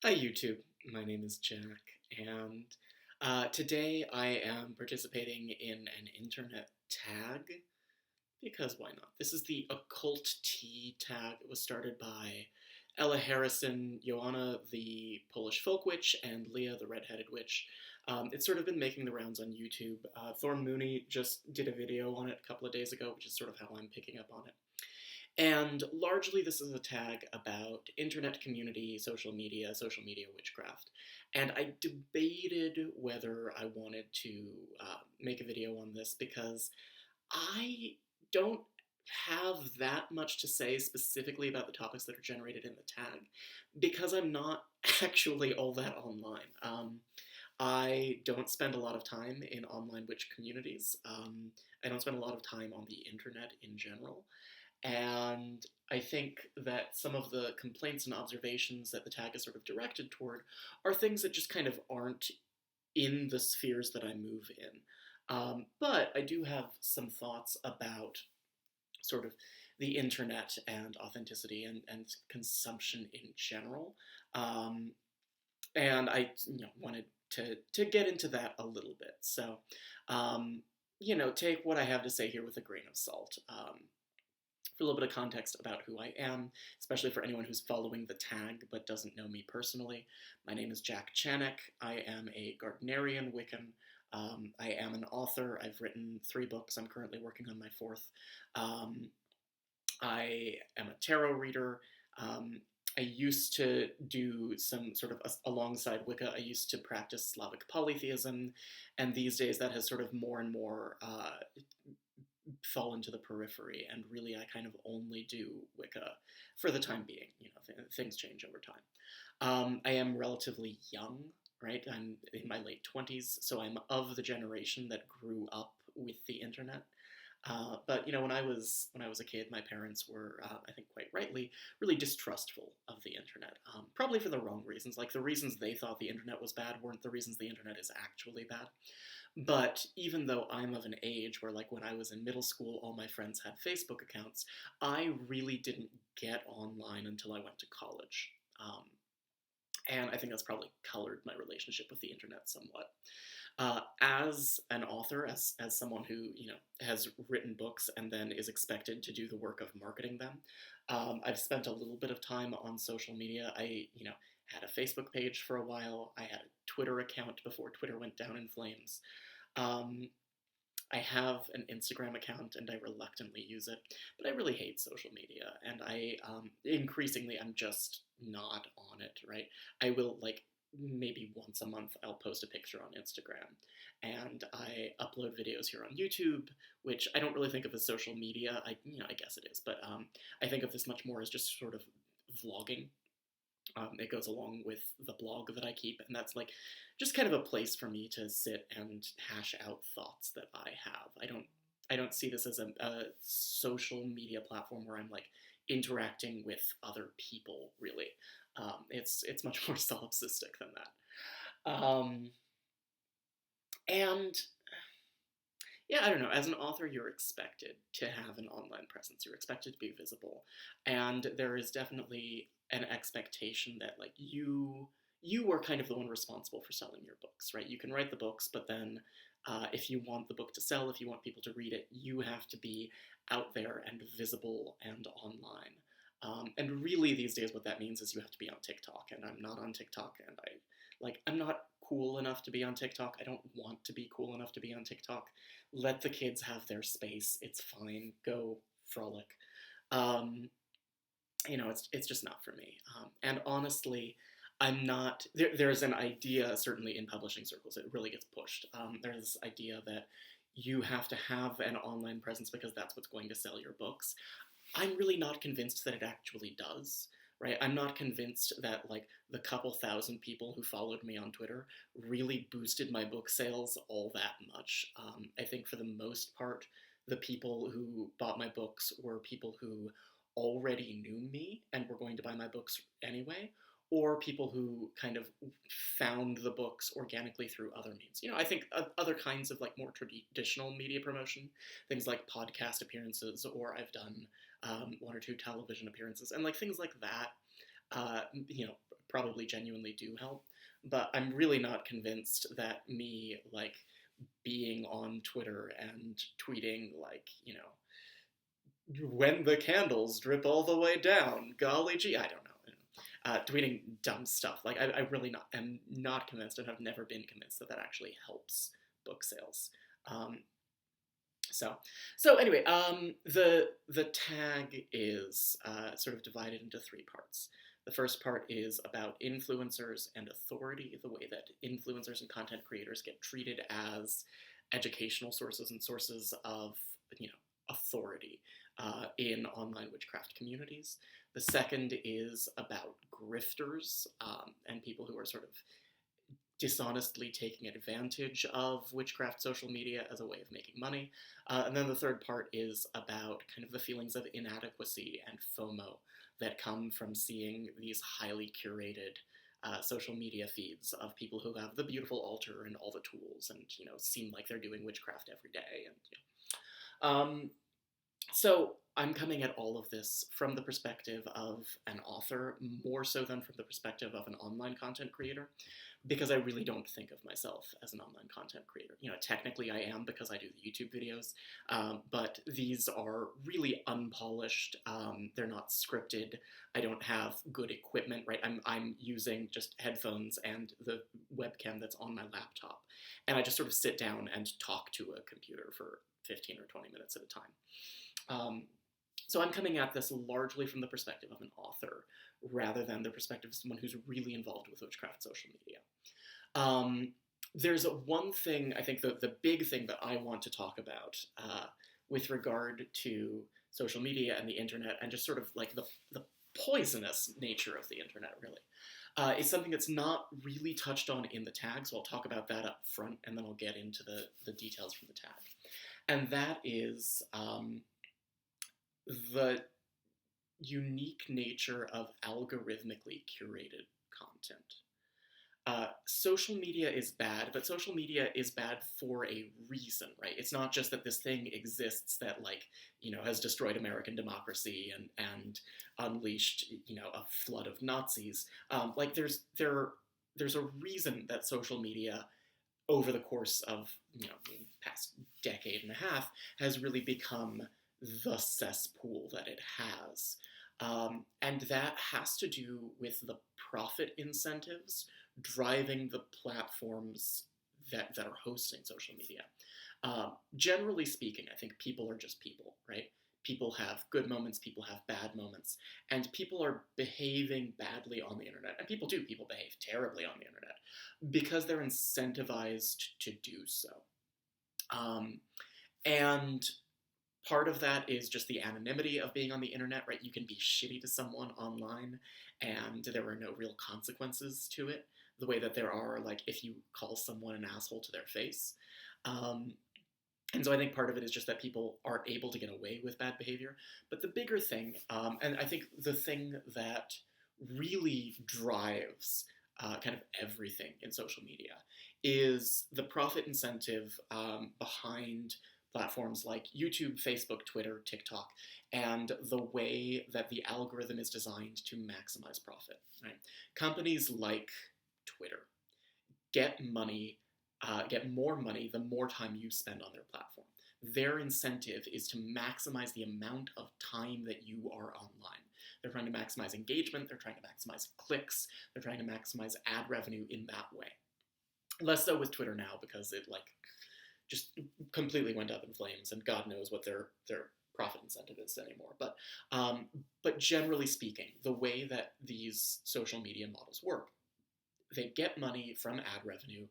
Hi YouTube, my name is Jack, and today I am participating in an internet tag, because why not? This is the OcculTea tag. It was started by Ella Harrison, Joanna the Polish folk witch, and Leah the redheaded witch. It's sort of been making the rounds on YouTube. Thorn Mooney just did a video on it a couple of days ago, which is sort of how I'm picking up on it. And largely this is a tag about internet community, social media witchcraft. And I debated whether I wanted to make a video on this because I don't have that much to say specifically about the topics that are generated in the tag because I'm not actually all that online. I don't spend a lot of time in online witch communities. I don't spend a lot of time on the internet in general. And I think that some of the complaints and observations that the tag is sort of directed toward are things that just kind of aren't in the spheres that I move in. But I do have some thoughts about sort of the internet and authenticity and consumption in general. And I wanted to get into that a little bit. So, take what I have to say here with a grain of salt. For a little bit of context about who I am, especially for anyone who's following the tag but doesn't know me personally. My name is Jack Chanek. I am a Gardnerian Wiccan. I am an author. I've written 3 books. I'm currently working on my 4th. I am a tarot reader. I used to do some sort of, alongside Wicca, I used to practice Slavic polytheism, and these days that has sort of more and more fallen to the periphery, and really I kind of only do Wicca for the time being. Things change over time. I am relatively young, right? I'm in my late 20s, so I'm of the generation that grew up with the internet. But when I was a kid, my parents were, I think quite rightly, really distrustful of the internet. Probably for the wrong reasons. Like, the reasons they thought the internet was bad weren't the reasons the internet is actually bad. But even though I'm of an age where, like, when I was in middle school, all my friends had Facebook accounts, I really didn't get online until I went to college. And I think that's probably colored my relationship with the internet somewhat. As an author, as someone who, has written books and then is expected to do the work of marketing them, I've spent a little bit of time on social media. I, had a Facebook page for a while. I had a Twitter account before Twitter went down in flames. I have an Instagram account and I reluctantly use it, but I really hate social media, and increasingly I'm just not on it, right? I will, like, maybe once a month I'll post a picture on Instagram, and I upload videos here on YouTube, which I don't really think of as social media. I guess it is, but I think of this much more as just sort of vlogging. It goes along with the blog that I keep, and that's like just kind of a place for me to sit and hash out thoughts that I have. I don't see this as a social media platform where I'm like interacting with other people, really. It's much more solipsistic than that. And yeah, I don't know. As an author, you're expected to have an online presence. You're expected to be visible, and there is definitely an expectation that, like, you are kind of the one responsible for selling your books, right? You can write the books, but then if you want the book to sell, if you want people to read it, you have to be out there and visible and online. And really, these days, what that means is you have to be on TikTok, and I'm not on TikTok, and I'm not cool enough to be on TikTok. I don't want to be cool enough to be on TikTok. Let the kids have their space. It's fine. Go frolic. It's just not for me. And honestly, I'm not. There's an idea, certainly in publishing circles, it really gets pushed. There's this idea that you have to have an online presence because that's what's going to sell your books. I'm really not convinced that it actually does. Right? I'm not convinced that, like, the couple thousand people who followed me on Twitter really boosted my book sales all that much. I think for the most part, the people who bought my books were people who already knew me and were going to buy my books anyway, or people who kind of found the books organically through other means. I think other kinds of, like, more traditional media promotion, things like podcast appearances, or I've done 1 or 2 television appearances, and, like, things like that, probably genuinely do help, but I'm really not convinced that me, like, being on Twitter and tweeting, like, when the candles drip all the way down, golly gee, I don't know. Tweeting dumb stuff. Like, I really am not convinced and have never been convinced that that actually helps book sales. So anyway, the tag is sort of divided into three parts. The first part is about influencers and authority, the way that influencers and content creators get treated as educational sources and sources of, authority in online witchcraft communities. The second is about grifters and people who are sort of dishonestly taking advantage of witchcraft social media as a way of making money. And then the third part is about kind of the feelings of inadequacy and FOMO that come from seeing these highly curated social media feeds of people who have the beautiful altar and all the tools and, seem like they're doing witchcraft every day. And so I'm coming at all of this from the perspective of an author, more so than from the perspective of an online content creator, because I really don't think of myself as an online content creator. Technically I am because I do the YouTube videos, but these are really unpolished. They're not scripted. I don't have good equipment, right? I'm using just headphones and the webcam that's on my laptop, and I just sort of sit down and talk to a computer for 15 or 20 minutes at a time. So I'm coming at this largely from the perspective of an author, rather than the perspective of someone who's really involved with witchcraft social media. There's one thing, I think the big thing that I want to talk about with regard to social media and the internet, and just sort of like the poisonous nature of the internet, really, is something that's not really touched on in the tag, so I'll talk about that up front, and then I'll get into the details from the tag. And that is the unique nature of algorithmically curated content. Social media is bad, but social media is bad for a reason, right? It's not just that this thing exists that, has destroyed American democracy and unleashed, a flood of Nazis. There's a reason that social media, over the course of, the past decade and a half, has really become the cesspool that it has. And that has to do with the profit incentives driving the platforms that are hosting social media. Generally speaking, I think people are just people, right? People have good moments, people have bad moments, and people are behaving badly on the internet. And people behave terribly on the internet because they're incentivized to do so. And part of that is just the anonymity of being on the internet, right? You can be shitty to someone online and there are no real consequences to it, the way that there are, if you call someone an asshole to their face. And so I think part of it is just that people are able to get away with bad behavior. But the bigger thing, and I think the thing that really drives kind of everything in social media, is the profit incentive behind platforms like YouTube, Facebook, Twitter, TikTok, and the way that the algorithm is designed to maximize profit. Right? Companies like Twitter get more money the more time you spend on their platform. Their incentive is to maximize the amount of time that you are online. They're trying to maximize engagement, they're trying to maximize clicks, they're trying to maximize ad revenue in that way. Less so with Twitter now, because it just completely went up in flames, and God knows what their profit incentive is anymore. But generally speaking, the way that these social media models work, they get money from ad revenue.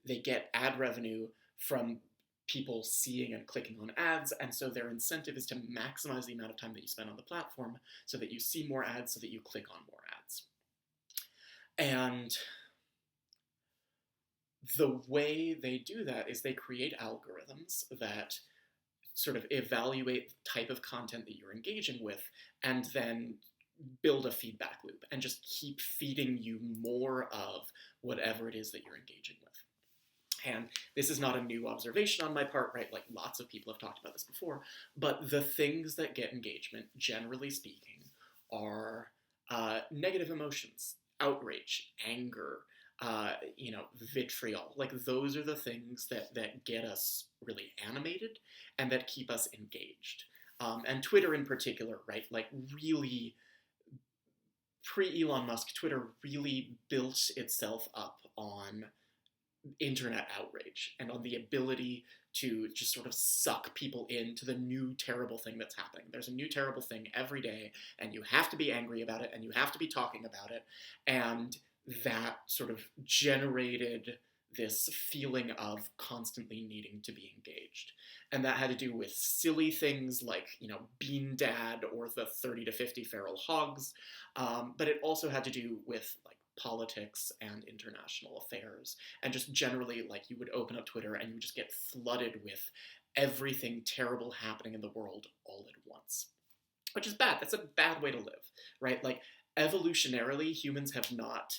They get ad revenue from people seeing and clicking on ads, and so their incentive is to maximize the amount of time that you spend on the platform so that you see more ads, so that you click on more ads. And the way they do that is they create algorithms that sort of evaluate the type of content that you're engaging with, and then build a feedback loop and just keep feeding you more of whatever it is that you're engaging with. And this is not a new observation on my part, right? Lots of people have talked about this before, but the things that get engagement, generally speaking, are negative emotions. outrage, anger, vitriol. Like, those are the things that get us really animated and that keep us engaged. And Twitter in particular, right? Like, really, pre-Elon Musk, Twitter really built itself up on internet outrage and on the ability to just sort of suck people into the new terrible thing that's happening. There's a new terrible thing every day, and you have to be angry about it, and you have to be talking about it, and that sort of generated this feeling of constantly needing to be engaged. And that had to do with silly things like, Bean Dad or the 30 to 50 feral hogs, but it also had to do with, like, politics and international affairs, and just generally, like, you would open up Twitter and you would just get flooded with everything terrible happening in the world all at once, which is bad. That's a bad way to live, right? Like, evolutionarily, humans have not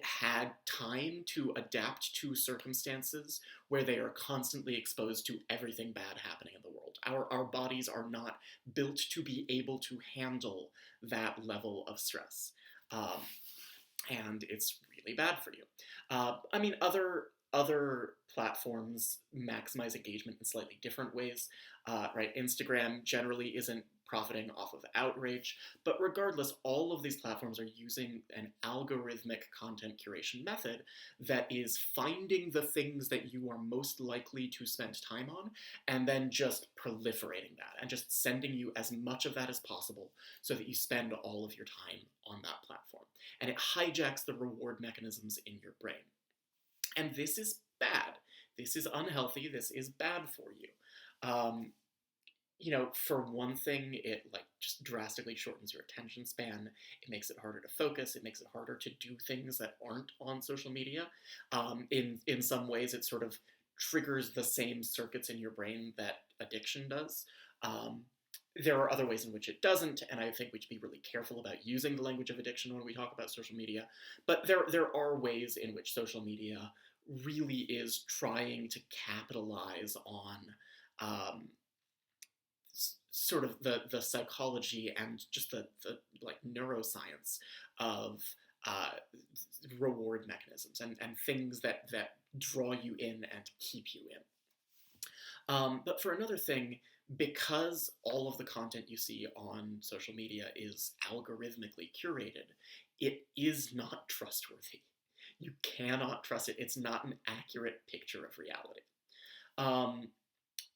had time to adapt to circumstances where they are constantly exposed to everything bad happening in the world. Our bodies are not built to be able to handle that level of stress. And it's really bad for you. Other platforms maximize engagement in slightly different ways, right? Instagram generally isn't profiting off of outrage, but regardless, all of these platforms are using an algorithmic content curation method that is finding the things that you are most likely to spend time on, and then just proliferating that, and just sending you as much of that as possible so that you spend all of your time on that platform. And it hijacks the reward mechanisms in your brain. And this is bad. This is unhealthy. This is bad for you. For one thing, it, like, just drastically shortens your attention span. It makes it harder to focus. It makes it harder to do things that aren't on social media. In some ways, it sort of triggers the same circuits in your brain that addiction does. There are other ways in which it doesn't, and I think we should be really careful about using the language of addiction when we talk about social media. But there are ways in which social media really is trying to capitalize on sort of the psychology and just the like neuroscience of reward mechanisms and things that draw you in and keep you in. But for another thing, because all of the content you see on social media is algorithmically curated, it is not trustworthy. You cannot trust it. It's not an accurate picture of reality.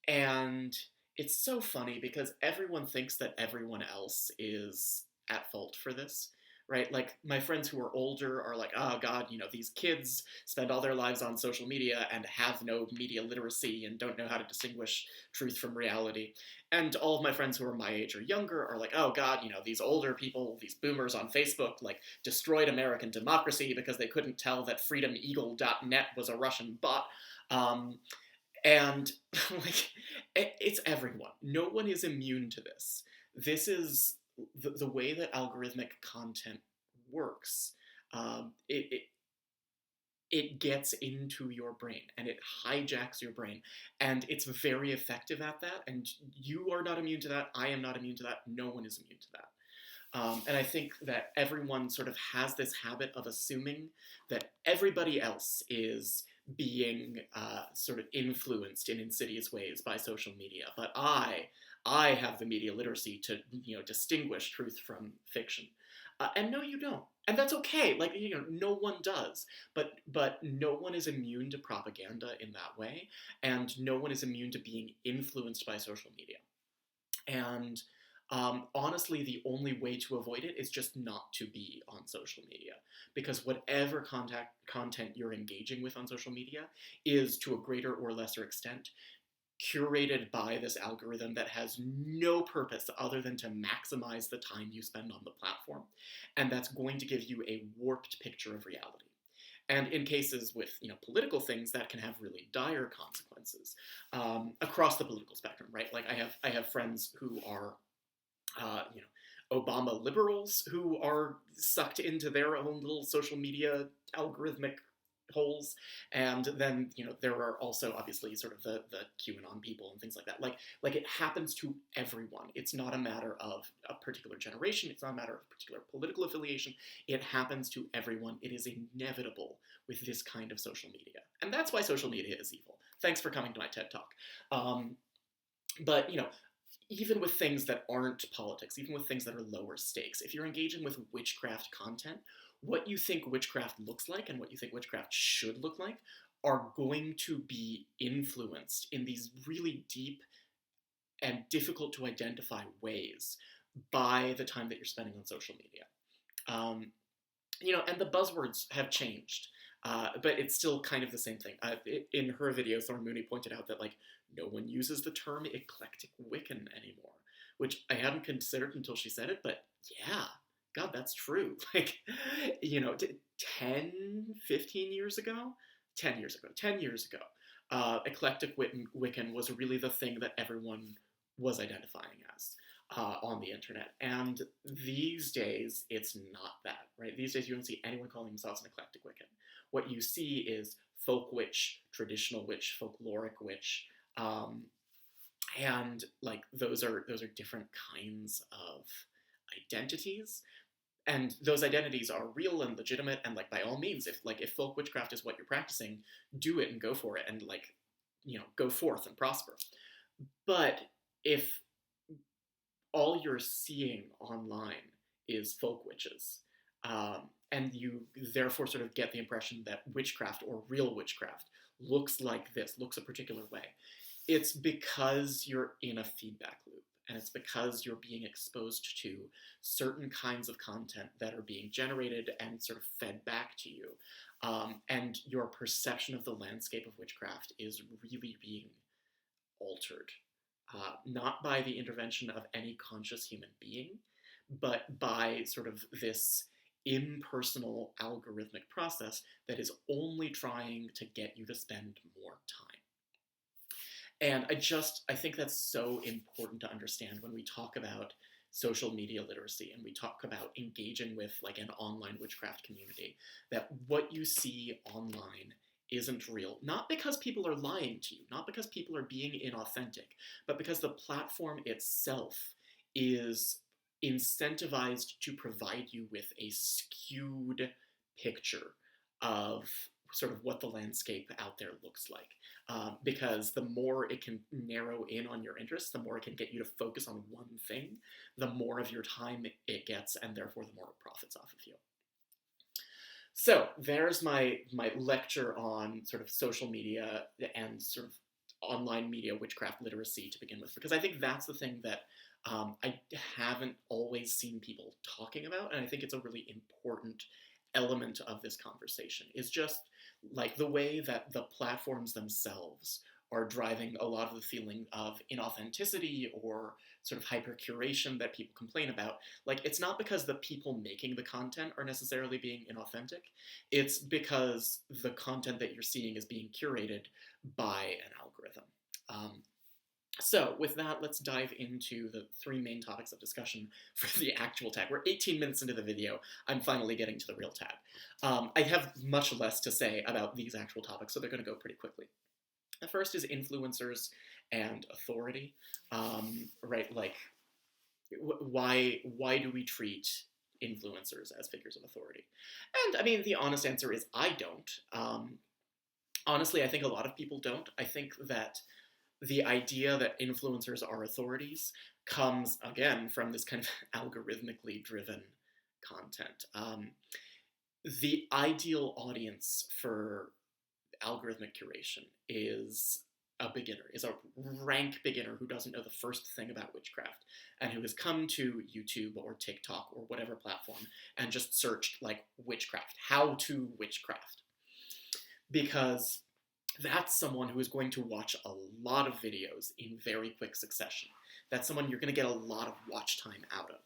And it's so funny because everyone thinks that everyone else is at fault for this, right? Like, my friends who are older are like, oh God, these kids spend all their lives on social media and have no media literacy and don't know how to distinguish truth from reality. And all of my friends who are my age or younger are like, oh God, these older people, these boomers on Facebook, like, destroyed American democracy because they couldn't tell that freedomeagle.net was a Russian bot. And, like, it's everyone. No one is immune to this. This is the way that algorithmic content works. It gets into your brain, and it hijacks your brain. And it's very effective at that, and you are not immune to that. I am not immune to that. No one is immune to that. And I think that everyone sort of has this habit of assuming that everybody else is being sort of influenced in insidious ways by social media, but I have the media literacy to distinguish truth from fiction, and no, you don't, and that's okay. Like, no one does, but no one is immune to propaganda in that way, and no one is immune to being influenced by social media. And honestly, the only way to avoid it is just not to be on social media, because whatever content you're engaging with on social media is, to a greater or lesser extent, curated by this algorithm that has no purpose other than to maximize the time you spend on the platform, and that's going to give you a warped picture of reality. And in cases with political things, that can have really dire consequences across the political spectrum, right? Like, I have friends who are Obama liberals who are sucked into their own little social media algorithmic holes. And then, you know, there are also obviously sort of the QAnon people and things like that. Like it happens to everyone. It's not a matter of a particular generation. It's not a matter of particular political affiliation. It happens to everyone. It is inevitable with this kind of social media. And that's why social media is evil. Thanks for coming to my TED Talk. But, you know, even with things that aren't politics, even with things that are lower stakes, if you're engaging with witchcraft content, what you think witchcraft looks like and what you think witchcraft should look like are going to be influenced in these really deep and difficult to identify ways by the time that you're spending on social media. You know, and the buzzwords have changed, but it's still kind of the same thing. In her video, Thorn Mooney pointed out that, like, no one uses the term eclectic Wiccan anymore, which I hadn't considered until she said it, but yeah, God, that's true. Like, you know, 10, 15 years ago, 10 years ago, eclectic Wiccan was really the thing that everyone was identifying as on the internet. And these days, it's not that, right? These days, you don't see anyone calling themselves an eclectic Wiccan. What you see is folk witch, traditional witch, folkloric witch, and like those are different kinds of identities. And those identities are real and legitimate, and like by all means, if folk witchcraft is what you're practicing, do it and go for it, and like, you know, go forth and prosper. But if all you're seeing online is folk witches, and you therefore sort of get the impression that witchcraft or real witchcraft looks like this, looks a particular way, it's because you're in a feedback loop. And it's because you're being exposed to certain kinds of content that are being generated and sort of fed back to you. And your perception of the landscape of witchcraft is really being altered. Not by the intervention of any conscious human being, but by sort of this impersonal algorithmic process that is only trying to get you to spend more time. And I think that's so important to understand when we talk about social media literacy and we talk about engaging with like an online witchcraft community, that what you see online isn't real. Not because people are lying to you, not because people are being inauthentic, but because the platform itself is incentivized to provide you with a skewed picture of sort of what the landscape out there looks like. Because the more it can narrow in on your interests, the more it can get you to focus on one thing, the more of your time it gets, and therefore the more it profits off of you. So there's my lecture on sort of social media and sort of online media witchcraft literacy to begin with, because I think that's the thing that I haven't always seen people talking about, and I think it's a really important element of this conversation, is just like the way that the platforms themselves are driving a lot of the feeling of inauthenticity or sort of hyper-curation that people complain about. Like, it's not because the people making the content are necessarily being inauthentic, it's because the content that you're seeing is being curated by an algorithm. So with that, let's dive into the three main topics of discussion for the actual tag. We're 18 minutes into the video. I'm finally getting to the real tag. I have much less to say about these actual topics, so they're going to go pretty quickly. The first is influencers and authority, right? Like, why do we treat influencers as figures of authority? And I mean, the honest answer is I don't. Honestly, I think a lot of people don't. I think that the idea that influencers are authorities comes, again, from this kind of algorithmically driven content. The ideal audience for algorithmic curation is a beginner, is a rank beginner who doesn't know the first thing about witchcraft and who has come to YouTube or TikTok or whatever platform and just searched, like, witchcraft, how to witchcraft. Because that's someone who is going to watch a lot of videos in very quick succession. That's someone you're going to get a lot of watch time out of.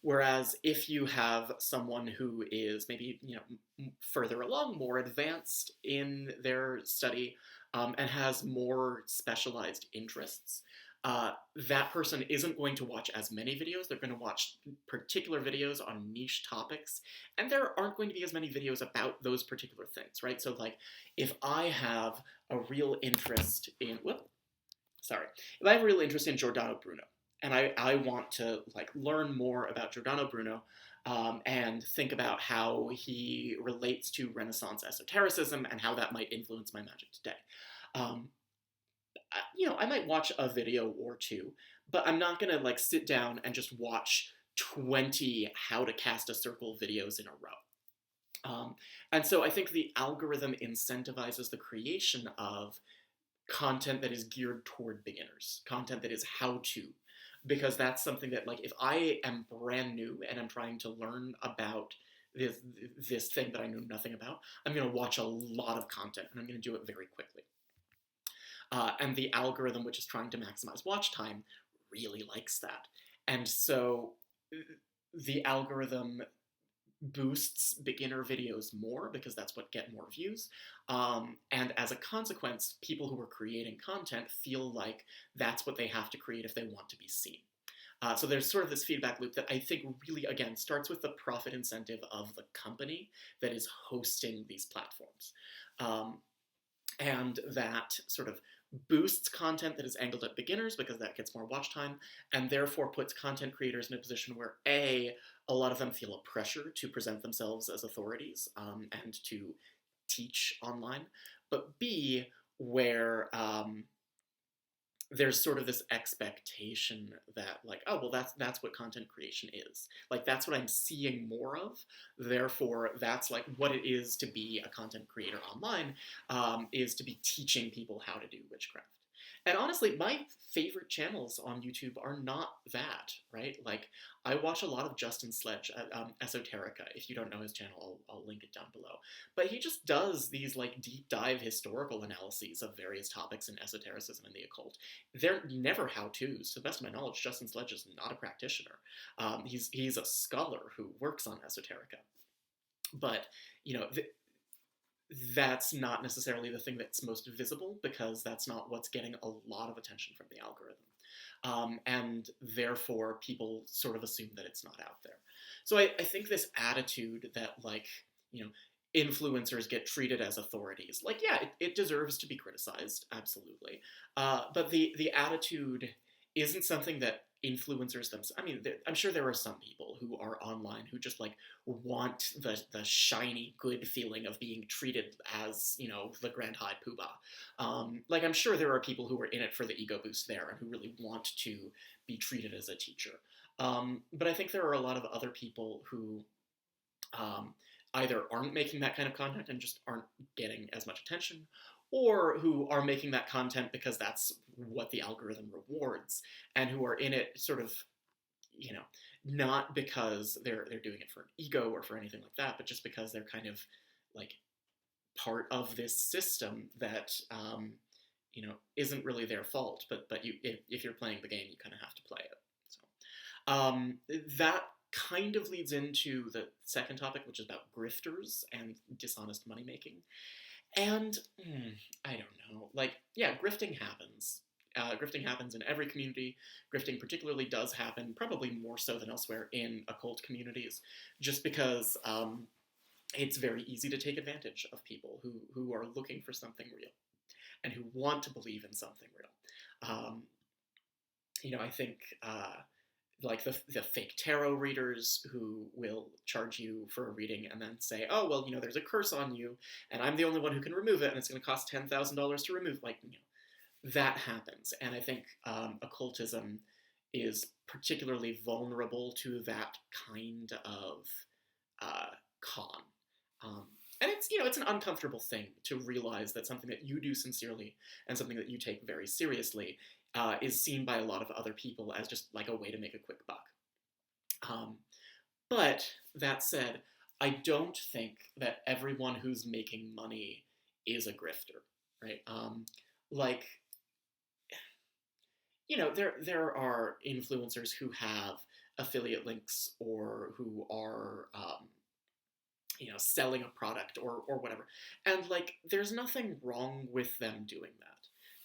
Whereas if you have someone who is maybe, you know, further along, more advanced in their study, and has more specialized interests, that person isn't going to watch as many videos. They're going to watch particular videos on niche topics, and there aren't going to be as many videos about those particular things, right? So, like, if I have a real interest in, if I have a real interest in Giordano Bruno, and I want to, like, learn more about Giordano Bruno, and think about how he relates to Renaissance esotericism and how that might influence my magic today. Um, I might watch a video or two, but I'm not gonna, like, sit down and just watch 20 how to cast a circle videos in a row. And so I think the algorithm incentivizes the creation of content that is geared toward beginners, content that is how to, because that's something that, like, if I am brand new and I'm trying to learn about this thing that I know nothing about, I'm going to watch a lot of content and I'm going to do it very quickly. And the algorithm, which is trying to maximize watch time, really likes that. And so the algorithm boosts beginner videos more because that's what get more views. And as a consequence, people who are creating content feel like that's what they have to create if they want to be seen. So there's sort of this feedback loop that I think really, again, starts with the profit incentive of the company that is hosting these platforms. And that sort of boosts content that is angled at beginners because that gets more watch time, and therefore puts content creators in a position where a lot of them feel a pressure to present themselves as authorities, and to teach online, but B, where there's sort of this expectation that, like, oh, well, that's what content creation is. Like, that's what I'm seeing more of. Therefore, that's, like, what it is to be a content creator online, is to be teaching people how to do witchcraft. And honestly, my favorite channels on YouTube are not that, right? Like, I watch a lot of Justin Sledge at ESOTERICA. If you don't know his channel, I'll link it down below. But he just does these, like, deep dive historical analyses of various topics in esotericism and the occult. They're never how-tos. To the best of my knowledge, Justin Sledge is not a practitioner. He's a scholar who works on esoterica. But, that's not necessarily the thing that's most visible, because that's not what's getting a lot of attention from the algorithm. And therefore, people sort of assume that it's not out there. So I think this attitude that, like, influencers get treated as authorities, like, yeah, it deserves to be criticized, absolutely. But the attitude isn't something that influencers themselves. I mean, I'm sure there are some people who are online who just, like, want the shiny, good feeling of being treated as, the Grand High Poobah. Like, I'm sure there are people who are in it for the ego boost there and who really want to be treated as a teacher. But I think there are a lot of other people who either aren't making that kind of content and just aren't getting as much attention, or who are making that content because that's what the algorithm rewards, and who are in it sort of, not because they're doing it for an ego or for anything like that, but just because they're kind of, like, part of this system that, isn't really their fault, but if you're playing the game, you kind of have to play it. So that kind of leads into the second topic, which is about grifters and dishonest money making. And I don't know, like, yeah, grifting happens. Grifting happens in every community. Grifting particularly does happen, probably more so than elsewhere, in occult communities, just because it's very easy to take advantage of people who are looking for something real and who want to believe in something real. I think like the fake tarot readers who will charge you for a reading and then say, oh, well, there's a curse on you, and I'm the only one who can remove it, and it's going to cost $10,000 to remove. Like, that happens. And I think occultism is particularly vulnerable to that kind of con. And it's an uncomfortable thing to realize that something that you do sincerely and something that you take very seriously is seen by a lot of other people as just, like, a way to make a quick buck. But that said, I don't think that everyone who's making money is a grifter, right? There are influencers who have affiliate links or who are, selling a product or whatever. And, like, there's nothing wrong with them doing that.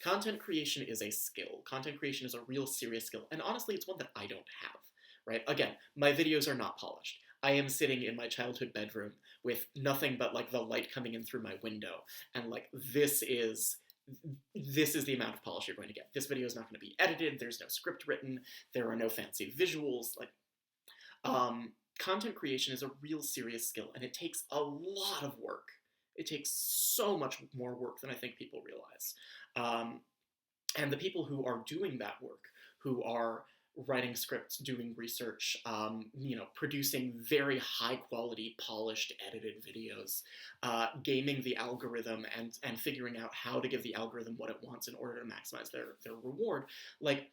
Content creation is a skill. Content creation is a real serious skill. And honestly, it's one that I don't have, right? Again, my videos are not polished. I am sitting in my childhood bedroom with nothing but like the light coming in through my window. And like, this is the amount of polish you're going to get. This video is not going to be edited. There's no script written. There are no fancy visuals. Like, content creation is a real serious skill, and it takes a lot of work. It takes so much more work than I think people realize. And the people who are doing that work, who are writing scripts, doing research, producing very high quality, polished, edited videos, gaming the algorithm and figuring out how to give the algorithm what it wants in order to maximize their reward, like,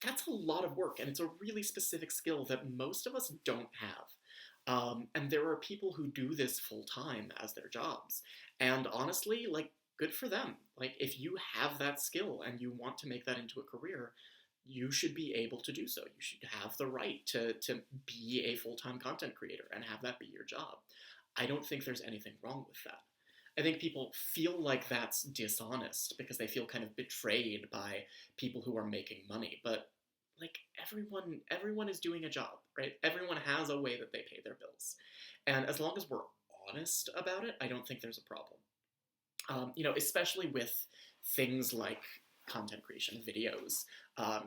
that's a lot of work, and it's a really specific skill that most of us don't have. And there are people who do this full time as their jobs. And honestly, like, good for them. Like, if you have that skill and you want to make that into a career, you should be able to do so. You should have the right to be a full-time content creator and have that be your job. I don't think there's anything wrong with that. I think people feel like that's dishonest because they feel kind of betrayed by people who are making money. But like, everyone is doing a job, right? Everyone has a way that they pay their bills. And as long as we're honest about it, I don't think there's a problem. Especially with things like content creation, videos,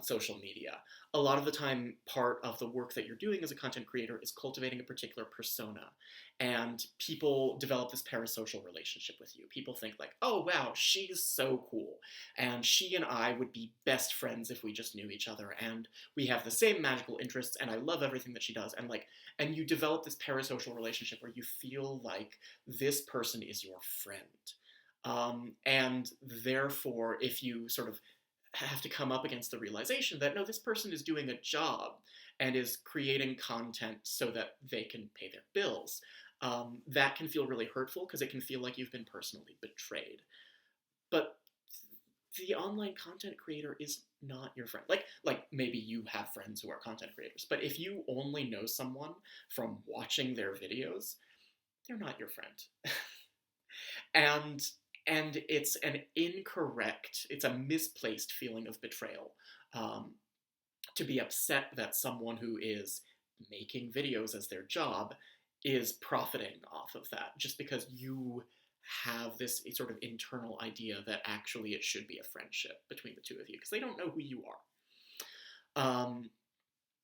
social media. A lot of the time, part of the work that you're doing as a content creator is cultivating a particular persona. And people develop this parasocial relationship with you. People think like, oh wow, she's so cool. And she and I would be best friends if we just knew each other. And we have the same magical interests, and I love everything that she does. And you develop this parasocial relationship where you feel like this person is your friend. And therefore, if you sort of have to come up against the realization that, no, this person is doing a job and is creating content so that they can pay their bills, that can feel really hurtful because it can feel like you've been personally betrayed. But the online content creator is not your friend. Like maybe you have friends who are content creators, but if you only know someone from watching their videos, they're not your friend. And it's it's a misplaced feeling of betrayal, to be upset that someone who is making videos as their job is profiting off of that, just because you have this sort of internal idea that actually it should be a friendship between the two of you, because they don't know who you are.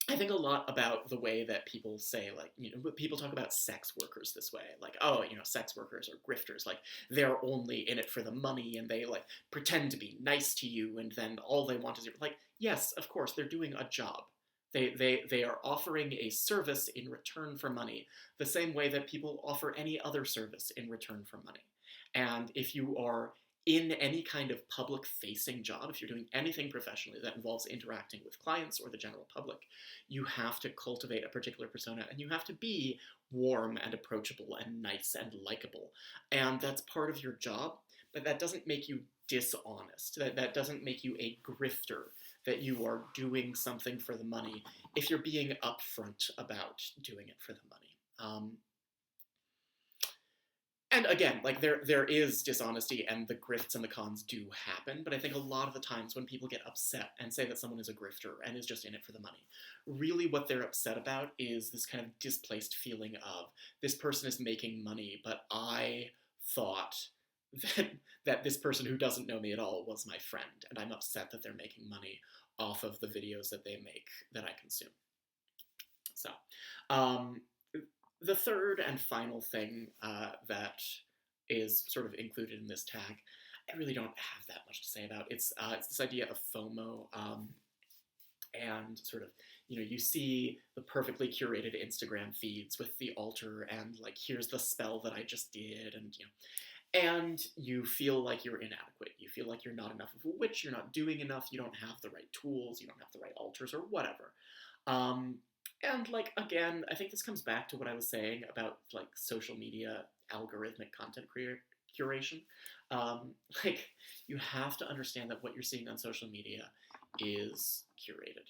I think a lot about the way that people say, like, people talk about sex workers this way. Like, oh, sex workers are grifters. Like, they're only in it for the money, and they, like, pretend to be nice to you, and then all they want is like, yes, of course, they're doing a job. They are offering a service in return for money, the same way that people offer any other service in return for money. And if you are in any kind of public-facing job, if you're doing anything professionally that involves interacting with clients or the general public, you have to cultivate a particular persona, and you have to be warm and approachable and nice and likable. And that's part of your job, but that doesn't make you dishonest. That doesn't make you a grifter, that you are doing something for the money if you're being upfront about doing it for the money. And again, like, there is dishonesty, and the grifts and the cons do happen, but I think a lot of the times when people get upset and say that someone is a grifter and is just in it for the money, really what they're upset about is this kind of displaced feeling of, this person is making money, but I thought that this person who doesn't know me at all was my friend, and I'm upset that they're making money off of the videos that they make that I consume. So, the third and final thing that is sort of included in this tag, I really don't have that much to say about. It's this idea of FOMO, and sort of, you see the perfectly curated Instagram feeds with the altar and, like, here's the spell that I just did, and you feel like you're inadequate. You feel like you're not enough of a witch, you're not doing enough, you don't have the right tools, you don't have the right altars, or whatever. And, like, again, I think this comes back to what I was saying about, like, social media algorithmic content curation. Like, you have to understand that what you're seeing on social media is curated.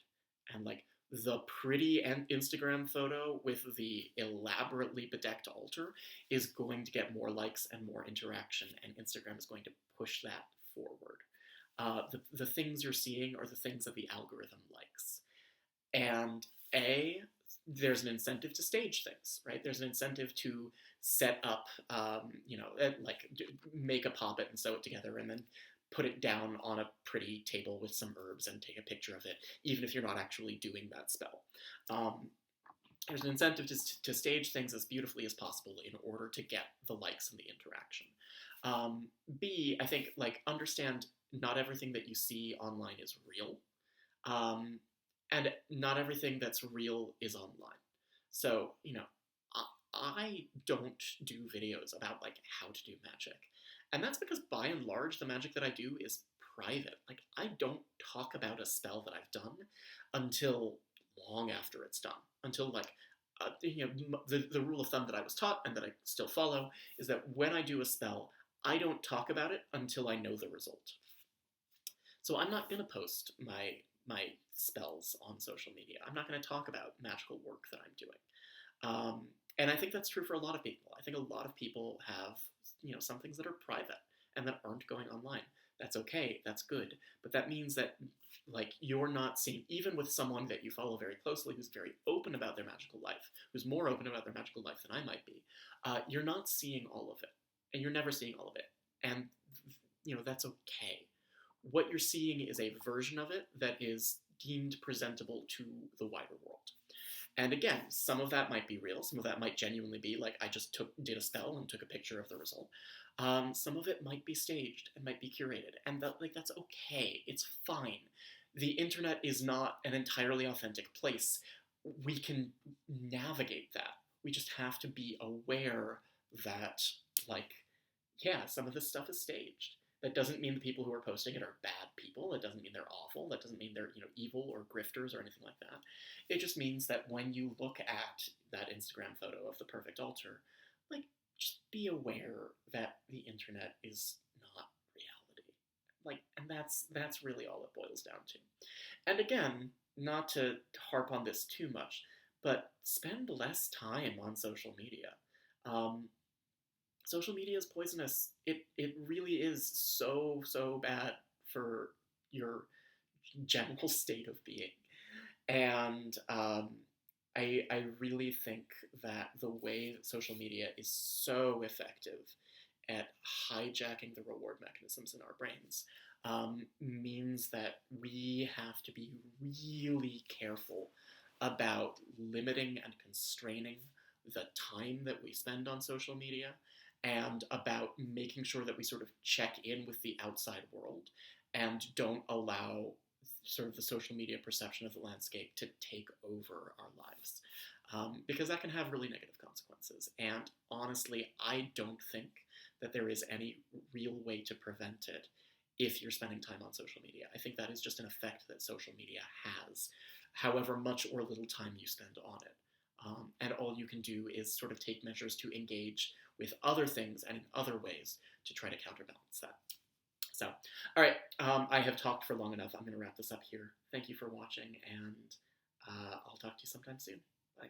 And, like, the pretty Instagram photo with the elaborately bedecked altar is going to get more likes and more interaction, and Instagram is going to push that forward. the things you're seeing are the things that the algorithm likes. And there's an incentive to stage things, right? There's an incentive to set up, like make a poppet and sew it together and then put it down on a pretty table with some herbs and take a picture of it, even if you're not actually doing that spell. There's an incentive to stage things as beautifully as possible in order to get the likes and the interaction. B, I think, like, understand not everything that you see online is real. And not everything that's real is online. So, I don't do videos about, like, how to do magic. And that's because, by and large, the magic that I do is private. Like, I don't talk about a spell that I've done until long after it's done. Until, like, the rule of thumb that I was taught and that I still follow is that when I do a spell, I don't talk about it until I know the result. So I'm not going to post my spells on social media. I'm not going to talk about magical work that I'm doing. And I think that's true for a lot of people. I think a lot of people have, some things that are private and that aren't going online. That's okay. That's good. But that means that, like, you're not seeing, even with someone that you follow very closely who's very open about their magical life, who's more open about their magical life than I might be, you're not seeing all of it. And you're never seeing all of it. And, that's okay. What you're seeing is a version of it that is deemed presentable to the wider world. And again, some of that might be real. Some of that might genuinely be like, I just did a spell and took a picture of the result. Some of it might be staged and might be curated. And that's okay. It's fine. The internet is not an entirely authentic place. We can navigate that. We just have to be aware that, some of this stuff is staged. That doesn't mean the people who are posting it are bad people. That doesn't mean they're awful. That doesn't mean they're, evil or grifters or anything like that. It just means that when you look at that Instagram photo of the perfect altar, just be aware that the internet is not reality. And that's really all it boils down to. And again, not to harp on this too much, but spend less time on social media. Social media is poisonous. It really is so bad for your general state of being. And I really think that the way that social media is so effective at hijacking the reward mechanisms in our brains means that we have to be really careful about limiting and constraining the time that we spend on social media, and about making sure that we sort of check in with the outside world and don't allow sort of the social media perception of the landscape to take over our lives. Because that can have really negative consequences. And honestly, I don't think that there is any real way to prevent it if you're spending time on social media. I think that is just an effect that social media has, however much or little time you spend on it. And all you can do is sort of take measures to engage with other things and in other ways to try to counterbalance that. So, all right, I have talked for long enough. I'm going to wrap this up here. Thank you for watching, and I'll talk to you sometime soon. Bye.